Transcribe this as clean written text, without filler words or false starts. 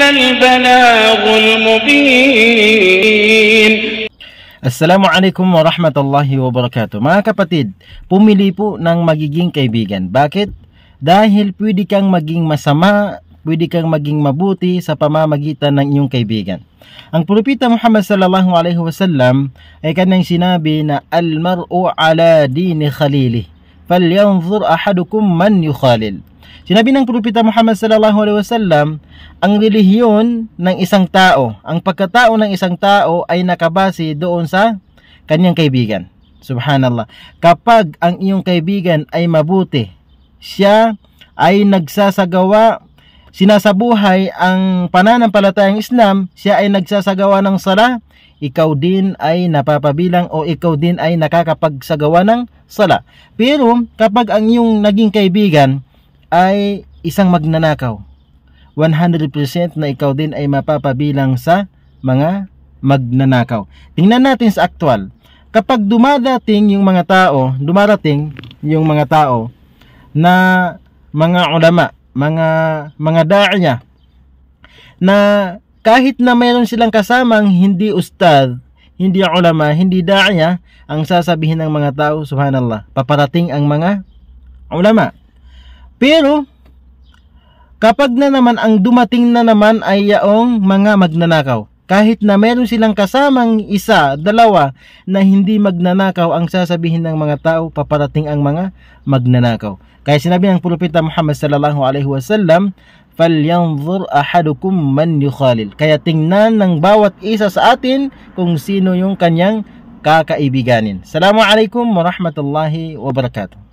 البلاغ المبين. Assalamualaikum warahmatullahi wabarakatuh. Mga kapatid, pumili po ng magiging kaibigan. Bakit? Dahil pwede kang maging masama, pwede kang maging mabuti sa pamamagitan ng iyong kaibigan. Ang Propeta Muhammad sallallahu alaihi wasallam ay kanyang sinabi na al-mar'u ala dini khalili, falyanzur ahadukum man yukhalil. Sinabi ng Propeta Muhammad sallallahu alaihi wasallam, ang relihiyon ng isang tao, ang pagkatao ng isang tao ay nakabase doon sa kanyang kaibigan. Subhanallah. Kapag ang iyong kaibigan ay mabuti, siya ay nagsasagawa, sinasabuhay ang pananampalatayang Islam, siya ay nagsasagawa ng sala, ikaw din ay napapabilang o ikaw din ay nakakapagsagawa ng sala. Pero kapag ang iyong naging kaibigan ay isang magnanakaw, 100% na ikaw din ay mapapabilang sa mga magnanakaw. Tingnan natin sa aktual. Kapag dumarating yung mga tao na mga ulama, mga da'iya, na kahit na mayroon silang kasamang hindi ustad, hindi ulama, hindi da'iya, ang sasabihin ng mga tao, subhanallah, paparating ang mga ulama. Pero kapag na naman ang dumating na naman ay yaong mga magnanakaw, kahit na meron silang kasamang isa, dalawa na hindi magnanakaw, ang sasabihin ng mga tao, paparating ang mga magnanakaw. Kaya sinabi ng Propeta Muhammad sallallahu alaihi wasallam, falyanzur ahadukum man yukhalil. Kaya tingnan ng bawat isa sa atin kung sino yung kanyang kakaibiganin. Assalamualaikum warahmatullahi wabarakatuh.